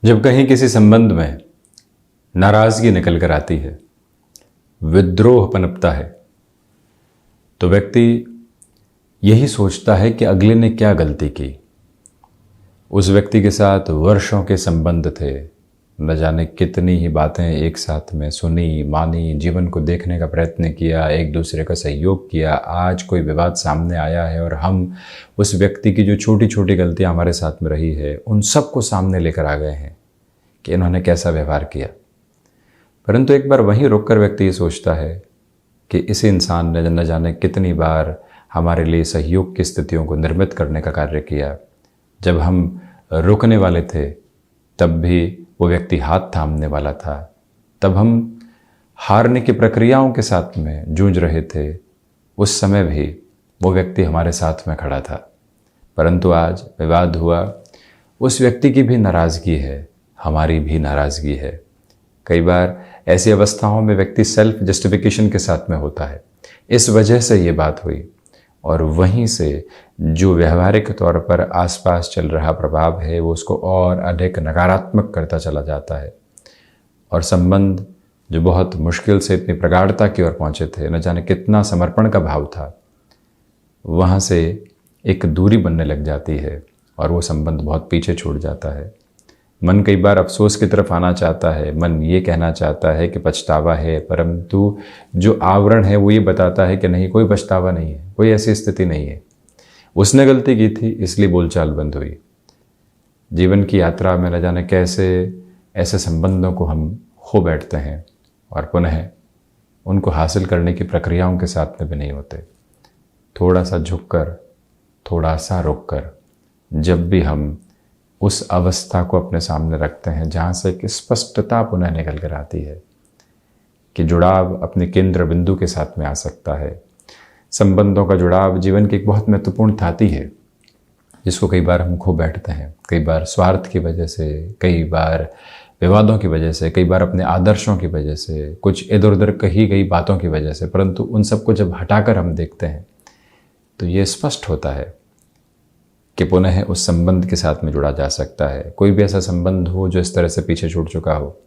जब कहीं किसी संबंध में नाराजगी निकल कर आती है, विद्रोह पनपता है, तो व्यक्ति यही सोचता है कि अगले ने क्या गलती की। उस व्यक्ति के साथ वर्षों के संबंध थे, न जाने कितनी ही बातें एक साथ में सुनी, मानी, जीवन को देखने का प्रयत्न किया, एक दूसरे का सहयोग किया। आज कोई विवाद सामने आया है और हम उस व्यक्ति की जो छोटी छोटी गलतियां हमारे साथ में रही है उन सबको सामने लेकर आ गए हैं कि इन्होंने कैसा व्यवहार किया। परंतु एक बार वहीं रुककर व्यक्ति ये सोचता है कि इस इंसान ने न जाने कितनी बार हमारे लिए सहयोग की स्थितियों को निर्मित करने का कार्य किया। जब हम रुकने वाले थे तब भी वो व्यक्ति हाथ थामने वाला था, तब हम हारने की प्रक्रियाओं के साथ में जूझ रहे थे, उस समय भी वो व्यक्ति हमारे साथ में खड़ा था। परंतु आज विवाद हुआ, उस व्यक्ति की भी नाराज़गी है, हमारी भी नाराज़गी है। कई बार ऐसी अवस्थाओं में व्यक्ति सेल्फ जस्टिफिकेशन के साथ में होता है, इस वजह से ये बात हुई, और वहीं से जो व्यवहारिक तौर पर आसपास चल रहा प्रभाव है वो उसको और अधिक नकारात्मक करता चला जाता है। और संबंध जो बहुत मुश्किल से इतनी प्रगाढ़ता की ओर पहुँचे थे, न जाने कितना समर्पण का भाव था, वहाँ से एक दूरी बनने लग जाती है और वो संबंध बहुत पीछे छूट जाता है। मन कई बार अफसोस की तरफ आना चाहता है, मन ये कहना चाहता है कि पछतावा है, परंतु जो आवरण है वो ये बताता है कि नहीं, कोई पछतावा नहीं है, कोई ऐसी स्थिति नहीं है, उसने गलती की थी इसलिए बोलचाल बंद हुई। जीवन की यात्रा में न जाने कैसे ऐसे संबंधों को हम खो बैठते हैं और पुनः उनको हासिल करने की प्रक्रियाओं के साथ में भी नहीं होते। थोड़ा सा झुककर, थोड़ा सा रुककर, जब भी हम उस अवस्था को अपने सामने रखते हैं जहाँ से एक स्पष्टता पुनः निकल कर आती है कि जुड़ाव अपने केंद्र बिंदु के साथ में आ सकता है। संबंधों का जुड़ाव जीवन की एक बहुत महत्वपूर्ण थाती है जिसको कई बार हम खो बैठते हैं, कई बार स्वार्थ की वजह से, कई बार विवादों की वजह से, कई बार अपने आदर्शों की वजह से, कुछ इधर उधर कही गई बातों की वजह से। परंतु उन सबको जब हटाकर हम देखते हैं तो ये स्पष्ट होता है कि पुनः उस संबंध के साथ में जुड़ा जा सकता है। कोई भी ऐसा संबंध हो जो इस तरह से पीछे छूट चुका हो,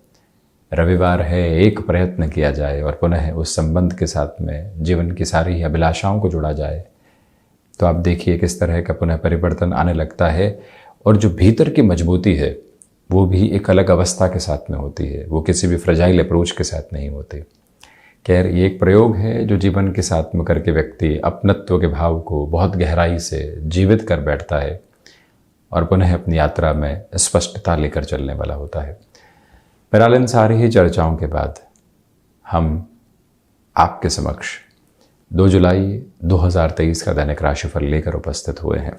रविवार है, एक प्रयत्न किया जाए और पुनः उस संबंध के साथ में जीवन की सारी अभिलाषाओं को जोड़ा जाए, तो आप देखिए किस तरह का पुनः परिवर्तन आने लगता है। और जो भीतर की मजबूती है वो भी एक अलग अवस्था के साथ में होती है, वो किसी भी फ्रजाइल अप्रोच के साथ नहीं होती। खैर, ये एक प्रयोग है जो जीवन के साथ में करके व्यक्ति अपनत्व के भाव को बहुत गहराई से जीवित कर बैठता है और पुनः अपनी यात्रा में स्पष्टता लेकर चलने वाला होता है। बहरहाल इन सारी ही चर्चाओं के बाद हम आपके समक्ष 2 जुलाई 2023 का दैनिक राशिफल लेकर उपस्थित हुए हैं।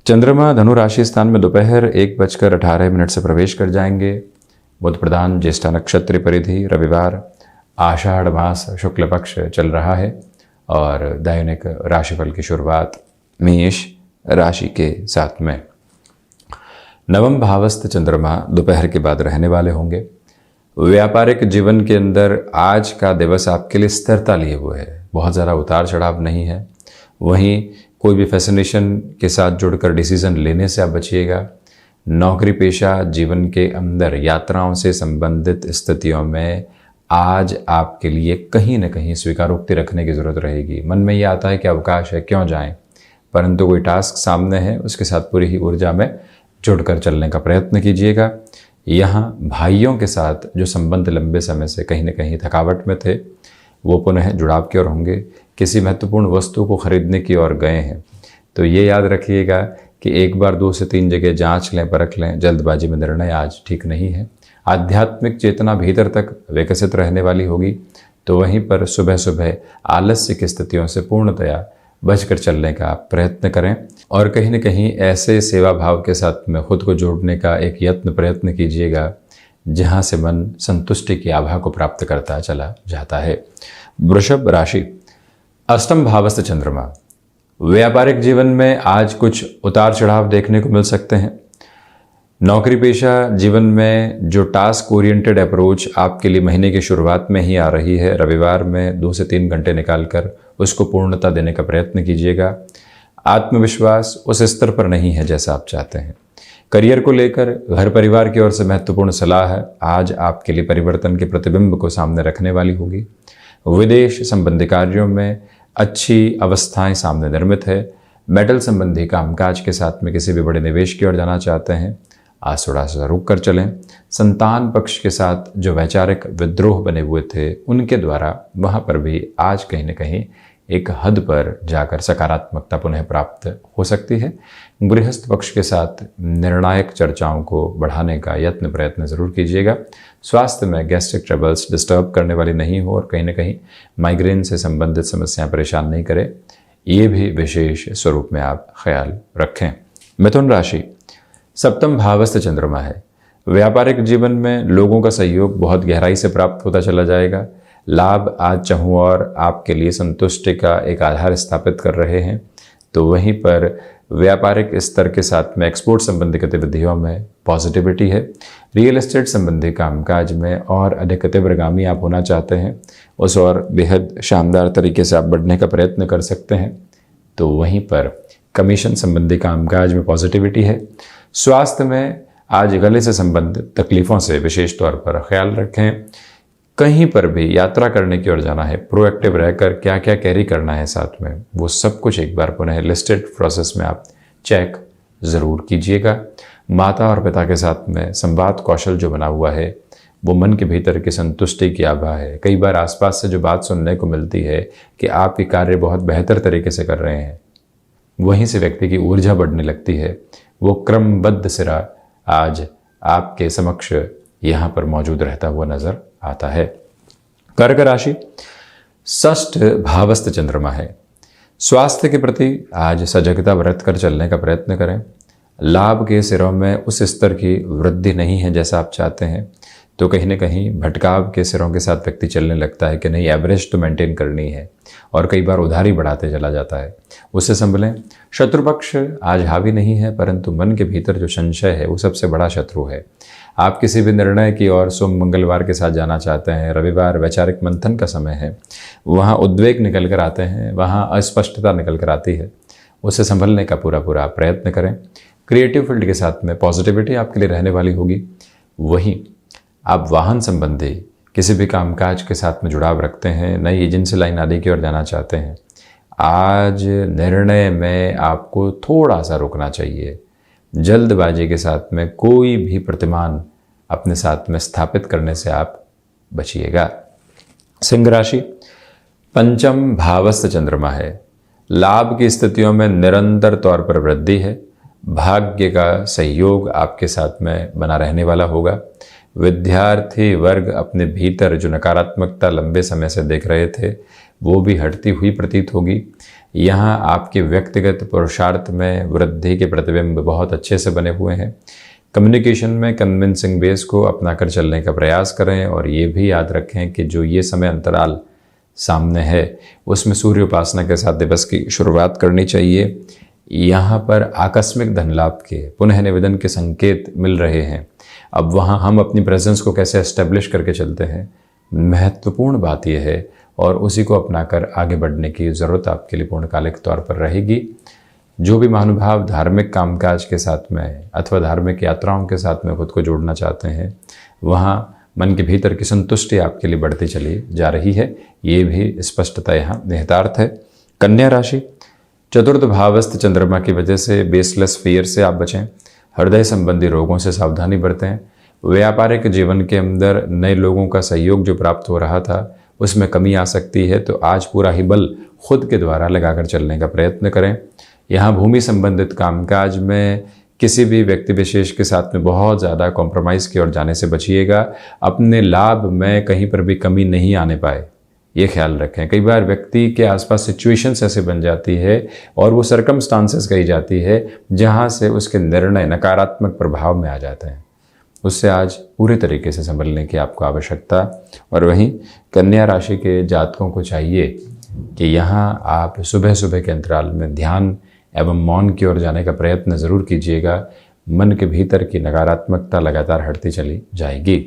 चंद्रमा धनु राशि स्थान में दोपहर 1:18 से प्रवेश कर जाएंगे। बुध प्रधान ज्येष्ठा नक्षत्र परिधि, रविवार, आषाढ़ मास शुक्ल पक्ष चल रहा है और दैनिक राशिफल की शुरुआत मेष राशि के साथ में। नवम भावस्थ चंद्रमा दोपहर के बाद रहने वाले होंगे। व्यापारिक जीवन के अंदर आज का दिवस आपके लिए स्थिरता लिए हुए है, बहुत ज़्यादा उतार चढ़ाव नहीं है। वहीं कोई भी फैसिनेशन के साथ जुड़कर डिसीजन लेने से आप बचिएगा। नौकरी पेशा जीवन के अंदर यात्राओं से संबंधित स्थितियों में आज आपके लिए कहीं न कहीं स्वीकारोक्ति रखने की ज़रूरत रहेगी। मन में ये आता है कि अवकाश है, क्यों जाएं, परंतु कोई टास्क सामने है, उसके साथ पूरी ही ऊर्जा में जुड़कर चलने का प्रयत्न कीजिएगा। यहाँ भाइयों के साथ जो संबंध लंबे समय से कहीं न कहीं थकावट में थे वो पुनः जुड़ाव की ओर होंगे। किसी महत्वपूर्ण वस्तु को खरीदने की ओर गए हैं तो ये याद रखिएगा कि एक बार 2 से 3 जगह जांच लें, परख लें। जल्दबाजी में निर्णय आज ठीक नहीं है। आध्यात्मिक चेतना भीतर तक विकसित रहने वाली होगी, तो वहीं पर सुबह सुबह आलस्य की स्थितियों से पूर्णतया बचकर चलने का प्रयत्न करें और कहीं न कहीं ऐसे सेवा भाव के साथ में खुद को जोड़ने का एक यत्न प्रयत्न कीजिएगा जहां से मन संतुष्टि की आभा को प्राप्त करता चला जाता है। वृषभ राशि, अष्टम भावस्थ चंद्रमा, व्यापारिक जीवन में आज कुछ उतार चढ़ाव देखने को मिल सकते हैं। नौकरी पेशा जीवन में जो टास्क ओरिएंटेड अप्रोच आपके लिए महीने की शुरुआत में ही आ रही है, रविवार में 2 से 3 घंटे निकालकर उसको पूर्णता देने का प्रयत्न कीजिएगा। आत्मविश्वास उस स्तर पर नहीं है जैसा आप चाहते हैं। करियर को लेकर घर परिवार की ओर से महत्वपूर्ण सलाह है। आज आपके लिए परिवर्तन के प्रतिबिंब को सामने रखने वाली होगी। विदेश संबंधी कार्यों में अच्छी अवस्थाएं सामने निर्मित है। मेटल संबंधी कामकाज के साथ में किसी भी बड़े निवेश की ओर जाना चाहते हैं, आज थोड़ा सा रुक कर चलें। संतान पक्ष के साथ जो वैचारिक विद्रोह बने हुए थे उनके द्वारा वहाँ पर भी आज कहीं न कहीं एक हद पर जाकर सकारात्मकता पुनः प्राप्त हो सकती है। गृहस्थ पक्ष के साथ निर्णायक चर्चाओं को बढ़ाने का यत्न प्रयत्न जरूर कीजिएगा। स्वास्थ्य में गैस्ट्रिक ट्रबल्स डिस्टर्ब करने वाली नहीं हो और कहीं न कहीं माइग्रेन से संबंधित समस्याएं परेशान नहीं करे, ये भी विशेष स्वरूप में आप ख्याल रखें। मिथुन राशि, सप्तम भावस्थ चंद्रमा है। व्यापारिक जीवन में लोगों का सहयोग बहुत गहराई से प्राप्त होता चला जाएगा। लाभ आज चाहूँ और आपके लिए संतुष्टि का एक आधार स्थापित कर रहे हैं, तो वहीं पर व्यापारिक स्तर के साथ में एक्सपोर्ट संबंधी गतिविधियों में पॉजिटिविटी है। रियल एस्टेट संबंधी कामकाज में और अधिक तीव्रगामी आप होना चाहते हैं, उस और बेहद शानदार तरीके से आप बढ़ने का प्रयत्न कर सकते हैं, तो वहीं पर कमीशन संबंधी कामकाज में पॉजिटिविटी है। स्वास्थ्य में आज गले से संबंधित तकलीफ़ों से विशेष तौर पर ख्याल रखें। कहीं पर भी यात्रा करने की ओर जाना है, प्रोएक्टिव रहकर क्या क्या कैरी करना है साथ में, वो सब कुछ एक बार पुनः लिस्टेड प्रोसेस में आप चेक ज़रूर कीजिएगा। माता और पिता के साथ में संवाद कौशल जो बना हुआ है वो मन के भीतर की संतुष्टि की आभा है। कई बार आसपास से जो बात सुनने को मिलती है कि आप ये कार्य बहुत बेहतर तरीके से कर रहे हैं, वहीं से व्यक्ति की ऊर्जा बढ़ने लगती है। वो क्रमबद्ध सिरा आज आपके समक्ष यहाँ पर मौजूद रहता हुआ नजर आता है। कर्क राशि, षष्ठ भावस्थ चंद्रमा है। स्वास्थ्य के प्रति आज सजगता बरत कर चलने का प्रयत्न करें। लाभ के सिरों में उस स्तर की वृद्धि नहीं है जैसा आप चाहते हैं, तो कहीं न कहीं भटकाव के सिरों के साथ व्यक्ति चलने लगता है कि नहीं, एवरेज तो मेंटेन करनी है, और कई बार उधारी बढ़ाते चला जाता है। उससे संभलें। शत्रु पक्ष आज हावी नहीं है, परंतु मन के भीतर जो संशय है वो सबसे बड़ा शत्रु है। आप किसी भी निर्णय की ओर सोम मंगलवार के साथ जाना चाहते हैं, रविवार वैचारिक मंथन का समय है, वहाँ उद्वेग निकल कर आते हैं, वहाँ अस्पष्टता निकल कर आती है। उससे संभलने का पूरा प्रयत्न करें। क्रिएटिव फील्ड के साथ में पॉजिटिविटी आपके लिए रहने वाली होगी। वहीं आप वाहन संबंधी किसी भी कामकाज के साथ में जुड़ाव रखते हैं, नई एजेंसी लाइन आदि की ओर जाना चाहते हैं, आज निर्णय में आपको थोड़ा सा रुकना चाहिए। जल्दबाजी के साथ में कोई भी प्रतिमान अपने साथ में स्थापित करने से आप बचिएगा। सिंह राशि, पंचम भावस्थ चंद्रमा है। लाभ की स्थितियों में निरंतर तौर पर वृद्धि है। भाग्य का सहयोग आपके साथ में बना रहने वाला होगा। विद्यार्थी वर्ग अपने भीतर जो नकारात्मकता लंबे समय से देख रहे थे वो भी हटती हुई प्रतीत होगी। यहाँ आपके व्यक्तिगत पुरुषार्थ में वृद्धि के प्रतिबिंब बहुत अच्छे से बने हुए हैं। कम्युनिकेशन में कन्विंसिंग बेस को अपनाकर चलने का प्रयास करें, और ये भी याद रखें कि जो ये समय अंतराल सामने है उसमें सूर्य उपासना के साथ दिवस की शुरुआत करनी चाहिए। यहाँ पर आकस्मिक धन लाभ के पुनः निवेदन के संकेत मिल रहे हैं। अब वहाँ हम अपनी प्रेजेंस को कैसे एस्टेब्लिश करके चलते हैं, महत्वपूर्ण बात यह है, और उसी को अपनाकर आगे बढ़ने की ज़रूरत आपके लिए पूर्णकालिक तौर पर रहेगी। जो भी महानुभाव धार्मिक कामकाज के साथ में अथवा धार्मिक यात्राओं के साथ में खुद को जोड़ना चाहते हैं, वहाँ मन के भीतर की संतुष्टि आपके लिए बढ़ती चली जा रही है। ये भी स्पष्टता यहाँ निहितार्थ है। कन्या राशि, चतुर्थ भावस्थ चंद्रमा की वजह से बेसलेस फियर से आप बचें। हृदय संबंधी रोगों से सावधानी बरतें। व्यापारिक जीवन के अंदर नए लोगों का सहयोग जो प्राप्त हो रहा था उसमें कमी आ सकती है, तो आज पूरा ही बल खुद के द्वारा लगाकर चलने का प्रयत्न करें। यहाँ भूमि संबंधित कामकाज में किसी भी व्यक्ति विशेष के साथ में बहुत ज़्यादा कॉम्प्रोमाइज़ की ओर जाने से बचिएगा। अपने लाभ में कहीं पर भी कमी नहीं आने पाए, ये ख्याल रखें। कई बार व्यक्ति के आसपास सिचुएशंस ऐसे बन जाती है और वो सर्कमस्टांसेस कही जाती है जहाँ से उसके निर्णय नकारात्मक प्रभाव में आ जाते हैं। उससे आज पूरे तरीके से संभलने की आपको आवश्यकता। और वहीं कन्या राशि के जातकों को चाहिए कि यहाँ आप सुबह सुबह के अंतराल में ध्यान एवं मौन की ओर जाने का प्रयत्न ज़रूर कीजिएगा। मन के भीतर की नकारात्मकता लगातार हटती चली जाएगी।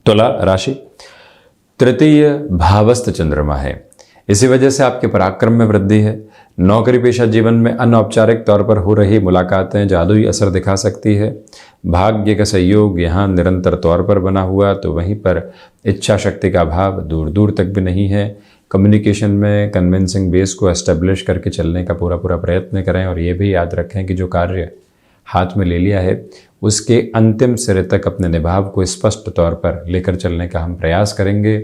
तुला राशि, तृतीय भावस्थ चंद्रमा है। इसी वजह से आपके पराक्रम में वृद्धि है। नौकरी पेशा जीवन में अनौपचारिक तौर पर हो रही मुलाकातें जादुई असर दिखा सकती है। भाग्य का सहयोग यहाँ निरंतर तौर पर बना हुआ, तो वहीं पर इच्छा शक्ति का अभाव दूर दूर तक भी नहीं है। कम्युनिकेशन में कन्विंसिंग बेस को एस्टेब्लिश करके चलने का पूरा प्रयत्न करें, और ये भी याद रखें कि जो कार्य हाथ में ले लिया है उसके अंतिम सिरे तक अपने निभाव को स्पष्ट तौर पर लेकर चलने का हम प्रयास करेंगे।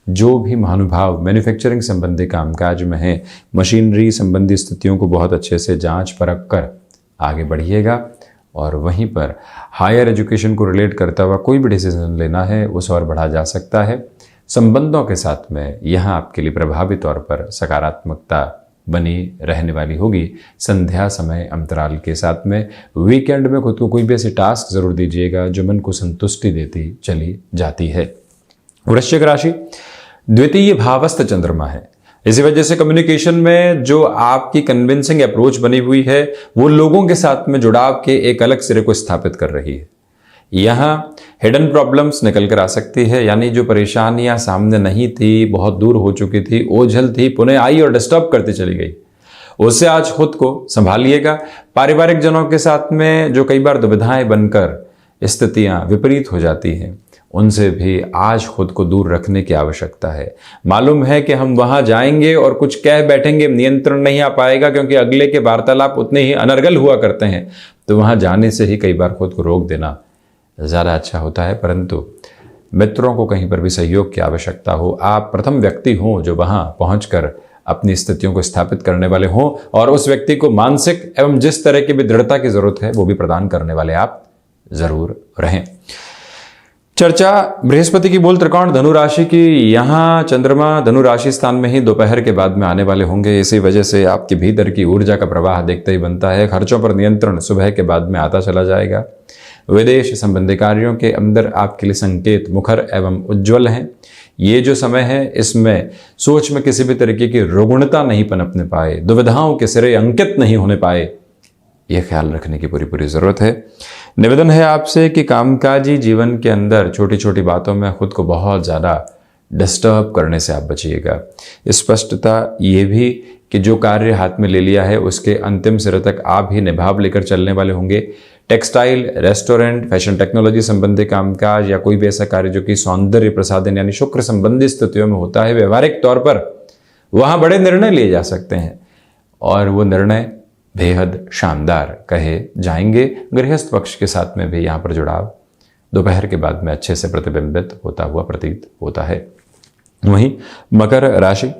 जो भी महानुभाव मैन्युफैक्चरिंग संबंधी कामकाज में है, मशीनरी संबंधी स्थितियों को बहुत अच्छे से जांच परख कर आगे बढ़िएगा, और वहीं पर हायर एजुकेशन को रिलेट करता हुआ कोई भी डिसीजन लेना है उस और बढ़ा जा सकता है। संबंधों के साथ में यहाँ आपके लिए प्रभावी तौर पर सकारात्मकता बनी रहने वाली होगी। संध्या समय अंतराल के साथ में वीकेंड में खुद को कोई भी ऐसी टास्क जरूर दीजिएगा जो मन को संतुष्टि देती चली जाती है। वृश्चिक राशि द्वितीय भावस्थ चंद्रमा है, इसी वजह से कम्युनिकेशन में जो आपकी कन्विंसिंग अप्रोच बनी हुई है वो लोगों के साथ में जुड़ाव के एक अलग सिरे को स्थापित कर रही है। यहाँ हिडन प्रॉब्लम्स निकल कर आ सकती है, यानी जो परेशानियां सामने नहीं थी, बहुत दूर हो चुकी थी, ओझल थी, पुनः आई और डिस्टर्ब करती चली गई, उससे आज खुद को संभालिएगा। पारिवारिक जनों के साथ में जो कई बार दुविधाएं बनकर स्थितियां विपरीत हो जाती हैं, उनसे भी आज खुद को दूर रखने की आवश्यकता है। मालूम है कि हम वहां जाएंगे और कुछ कह बैठेंगे, नियंत्रण नहीं आ पाएगा, क्योंकि अगले के वार्तालाप उतने ही अनर्गल हुआ करते हैं, तो वहां जाने से ही कई बार खुद को रोक देना ज़्यादा अच्छा होता है। परंतु मित्रों को कहीं पर भी सहयोग की आवश्यकता हो, आप प्रथम व्यक्ति हों जो वहां पहुंचकर अपनी स्थितियों को स्थापित करने वाले हों, और उस व्यक्ति को मानसिक एवं जिस तरह की भी दृढ़ता की जरूरत है वो भी प्रदान करने वाले आप जरूर रहें। चर्चा बृहस्पति की मूल त्रिकोण धनु राशि की। यहाँ चंद्रमा धनु राशि स्थान में ही दोपहर के बाद में आने वाले होंगे, इसी वजह से आपके भीतर की ऊर्जा का प्रवाह देखते ही बनता है। खर्चों पर नियंत्रण सुबह के बाद में आता चला जाएगा। विदेश संबंधी कार्यों के अंदर आपके लिए संकेत मुखर एवं उज्ज्वल हैं। ये जो समय है इसमें सोच में किसी भी तरीके की रुग्णता नहीं पनपने पाए, दुविधाओं के सिरे अंकित नहीं होने पाए, ये ख्याल रखने की पूरी जरूरत है। निवेदन है आपसे कि कामकाजी जीवन के अंदर छोटी छोटी बातों में खुद को बहुत ज़्यादा डिस्टर्ब करने से आप बचिएगा। स्पष्टता ये भी कि जो कार्य हाथ में ले लिया है उसके अंतिम सिरे तक आप ही निभाव लेकर चलने वाले होंगे। टेक्सटाइल, रेस्टोरेंट, फैशन टेक्नोलॉजी संबंधी कामकाज या कोई भी ऐसा कार्य जो कि सौंदर्य प्रसाधन यानी शुक्र संबंधी स्थितियों में होता है, व्यवहारिक तौर पर वहाँ बड़े निर्णय लिए जा सकते हैं, और वो निर्णय बेहद शानदार कहे जाएंगे। गृहस्थ पक्ष के साथ में भी यहाँ पर जुड़ाव दोपहर के बाद में अच्छे से प्रतिबिंबित होता हुआ प्रतीत होता है। वहीं मकर राशि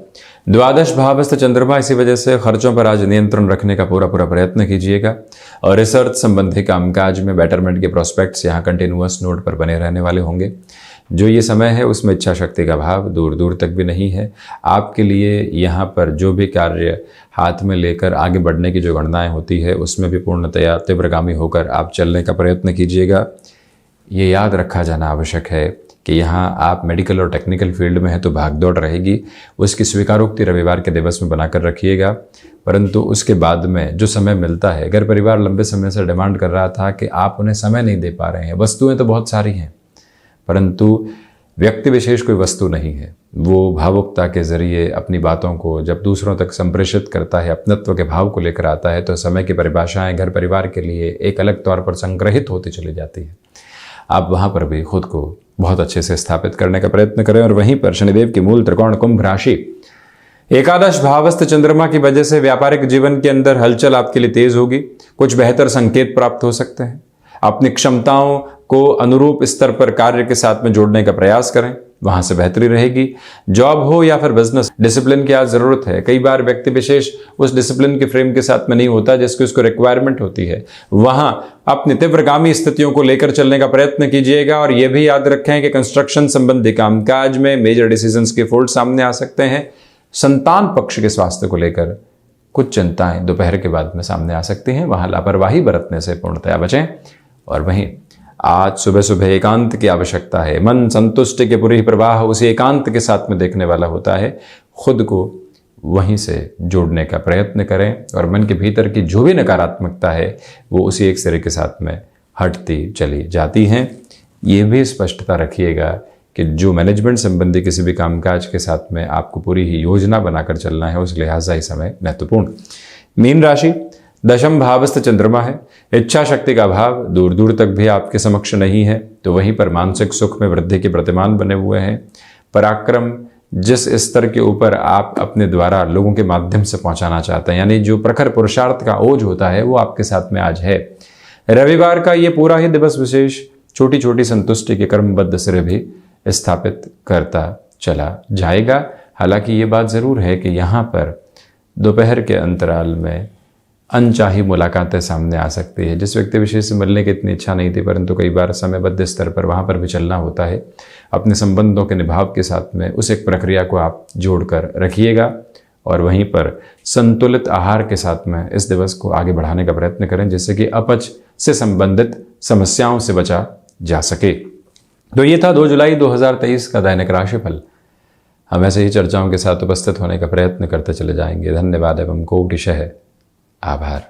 द्वादश भावस्थ चंद्रमा, इसी वजह से खर्चों पर आज नियंत्रण रखने का पूरा प्रयत्न कीजिएगा, और रिसर्च संबंधी कामकाज में बेटरमेंट के प्रोस्पेक्ट्स यहाँ कंटिन्यूअस नोट पर बने रहने वाले होंगे। जो ये समय है उसमें इच्छा शक्ति का भाव दूर दूर तक भी नहीं है। आपके लिए यहाँ पर जो भी कार्य हाथ में लेकर आगे बढ़ने की जो गणनाएं होती है उसमें भी पूर्णतया तीव्रगामी होकर आप चलने का प्रयत्न कीजिएगा। ये याद रखा जाना आवश्यक है कि यहाँ आप मेडिकल और टेक्निकल फील्ड में है तो भागदौड़ रहेगी, उसकी स्वीकारोक्ति रविवार के दिवस में बनाकर रखिएगा। परंतु उसके बाद में जो समय मिलता है, घर परिवार लंबे समय से डिमांड कर रहा था कि आप उन्हें समय नहीं दे पा रहे हैं। वस्तुएं तो बहुत सारी हैं, परंतु व्यक्ति विशेष कोई वस्तु नहीं है। वो भावुकता के जरिए अपनी बातों को जब दूसरों तक संप्रेषित करता है, अपनत्व के भाव को लेकर आता है, तो समय की परिभाषाएं घर परिवार के लिए एक अलग तौर पर संग्रहित होती चली जाती है। आप वहाँ पर भी खुद को बहुत अच्छे से स्थापित करने का प्रयत्न करें। और वहीं पर शनिदेव की मूल त्रिकोण कुंभ राशि, एकादश भावस्थ चंद्रमा की वजह से व्यापारिक जीवन के अंदर हलचल आपके लिए तेज होगी। कुछ बेहतर संकेत प्राप्त हो सकते हैं। अपनी क्षमताओं को अनुरूप स्तर पर कार्य के साथ में जोड़ने का प्रयास करें, वहां से बेहतरी रहेगी। जॉब हो या फिर बिजनेस, डिसिप्लिन की आज जरूरत है। कई बार व्यक्ति विशेष उस डिसिप्लिन के फ्रेम के साथ में नहीं होता जिसकी उसको रिक्वायरमेंट होती है। वहां अपनी तीव्रगामी स्थितियों को लेकर चलने का प्रयत्न कीजिएगा। और यह भी याद रखें कि कंस्ट्रक्शन संबंधी कामकाज में मेजर डिसीजंस के फोल्ड सामने आ सकते हैं। संतान पक्ष के स्वास्थ्य को लेकर कुछ चिंताएं दोपहर के बाद में सामने आ सकती हैं, वहां लापरवाही बरतने से पूर्णतया बचें। और वहीं आज सुबह सुबह एकांत की आवश्यकता है। मन संतुष्टि के पूरी प्रवाह उसी एकांत के साथ में देखने वाला होता है। खुद को वहीं से जोड़ने का प्रयत्न करें, और मन के भीतर की जो भी नकारात्मकता है वो उसी एक सिरे के साथ में हटती चली जाती हैं। ये भी स्पष्टता रखिएगा कि जो मैनेजमेंट संबंधी किसी भी कामकाज के साथ में आपको पूरी ही योजना बनाकर चलना है, उस लिहाजा ही समय महत्वपूर्ण। मीन राशि, दशम भावस्थ चंद्रमा है। इच्छा शक्ति का अभाव दूर दूर तक भी आपके समक्ष नहीं है, तो वहीं पर मानसिक सुख में वृद्धि के प्रतिमान बने हुए हैं। पराक्रम जिस स्तर के ऊपर आप अपने द्वारा लोगों के माध्यम से पहुंचाना चाहते हैं, यानी जो प्रखर पुरुषार्थ का ओज होता है, वो आपके साथ में आज है। रविवार का ये पूरा ही दिवस विशेष छोटी छोटी संतुष्टि के कर्मबद्ध सिरे भी स्थापित करता चला जाएगा। हालांकि ये बात ज़रूर है कि यहाँ पर दोपहर के अंतराल में अनचाही मुलाकातें सामने आ सकती है। जिस व्यक्ति विशेष से मिलने की इतनी इच्छा नहीं थी, परंतु कई बार समयबद्ध स्तर पर वहाँ पर भी चलना होता है। अपने संबंधों के निभाव के साथ में उस एक प्रक्रिया को आप जोड़कर रखिएगा और वहीं पर संतुलित आहार के साथ में इस दिवस को आगे बढ़ाने का प्रयत्न करें, जिससे कि अपच से संबंधित समस्याओं से बचा जा सके। तो ये था 2 जुलाई 2023 का दैनिक राशिफल। हम ऐसे ही चर्चाओं के साथ उपस्थित होने का प्रयत्न करते चले जाएंगे। धन्यवाद एवं कोटिशः आभार।